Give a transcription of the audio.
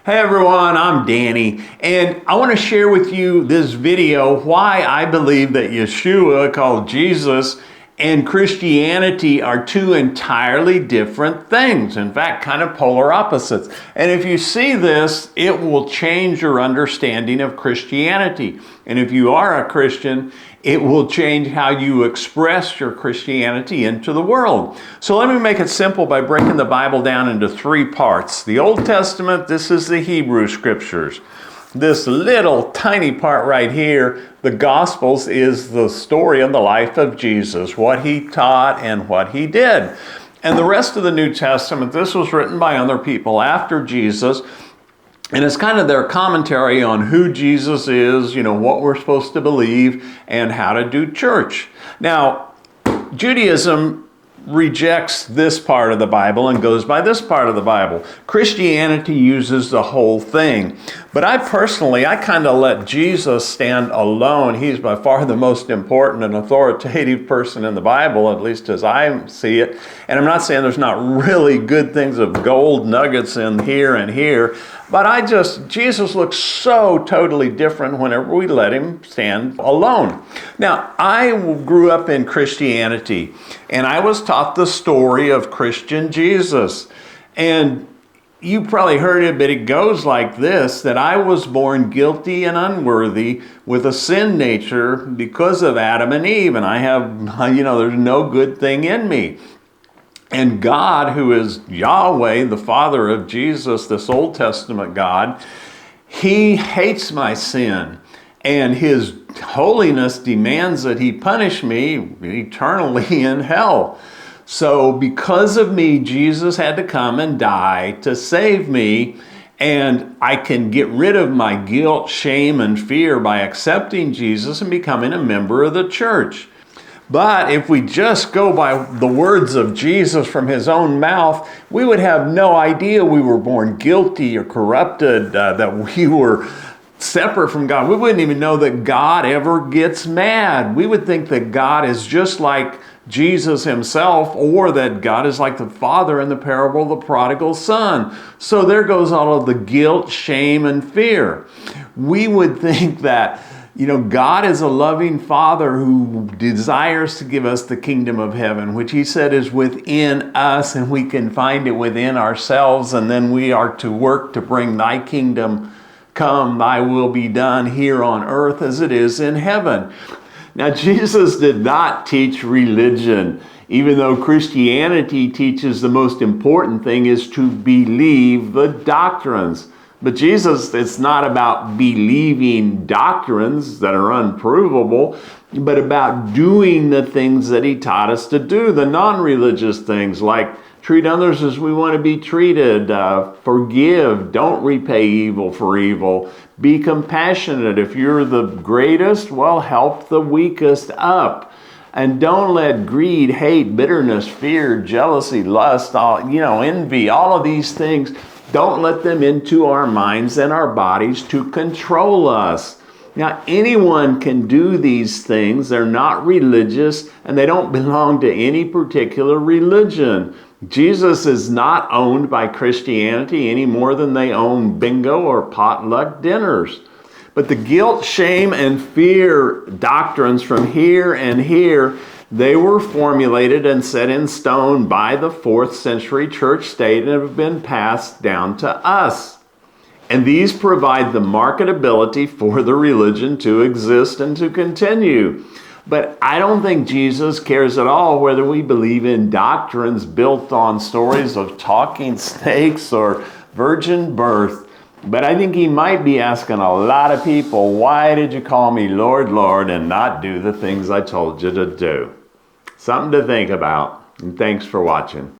Hey everyone, I'm Danny, and I want to share with you this video why I believe that Yeshua, called Jesus, and Christianity are two entirely different things. In fact, kind of polar opposites. And if you see this, it will change your understanding of Christianity. And if you are a Christian, it will change how you express your Christianity into the world. So let me make it simple by breaking the Bible down into three parts. The Old Testament, this is the Hebrew Scriptures. This little tiny part right here, the Gospels, is the story of the life of Jesus, what he taught and what he did. And the rest of the New Testament, this was written by other people after Jesus, and it's kind of their commentary on who Jesus is, what we're supposed to believe, and how to do church. Now, Judaism rejects this part of the Bible and goes by this part of the Bible. Christianity uses the whole thing. But I kind of let Jesus stand alone. He's by far the most important and authoritative person in the Bible, at least as I see it. And I'm not saying there's not really good things of gold nuggets in here and here, but Jesus looks so totally different whenever we let him stand alone. Now, I grew up in Christianity, and I was taught the story of Christian Jesus. And you probably heard it, but it goes like this, that I was born guilty and unworthy with a sin nature because of Adam and Eve, and I have, there's no good thing in me. And God, who is Yahweh, the Father of Jesus, this Old Testament God, he hates my sin. And his holiness demands that he punish me eternally in hell. So because of me, Jesus had to come and die to save me. And I can get rid of my guilt, shame, and fear by accepting Jesus and becoming a member of the church. But if we just go by the words of Jesus from his own mouth, we would have no idea we were born guilty or corrupted, that we were separate from God. We wouldn't even know that God ever gets mad. We would think that God is just like Jesus himself, or that God is like the father in the parable of the prodigal son. So there goes all of the guilt, shame, and fear. We would think that God is a loving Father who desires to give us the kingdom of heaven, which he said is within us, and we can find it within ourselves, and then we are to work to bring thy kingdom come, thy will be done here on earth as it is in heaven. Now, Jesus did not teach religion, even though Christianity teaches the most important thing is to believe the doctrines. But Jesus, it's not about believing doctrines that are unprovable, but about doing the things that he taught us to do, the non-religious things like treat others as we want to be treated, forgive, don't repay evil for evil, be compassionate. If you're the greatest, well, help the weakest up. And don't let greed, hate, bitterness, fear, jealousy, lust, envy, all of these things, don't let them into our minds and our bodies to control us. Now, anyone can do these things. They're not religious, and they don't belong to any particular religion. Jesus is not owned by Christianity any more than they own bingo or potluck dinners. But the guilt, shame, and fear doctrines from here and here, they were formulated and set in stone by the 4th century church state and have been passed down to us. And these provide the marketability for the religion to exist and to continue. But I don't think Jesus cares at all whether we believe in doctrines built on stories of talking snakes or virgin birth. But I think he might be asking a lot of people, why did you call me Lord, Lord, and not do the things I told you to do? Something to think about, and thanks for watching.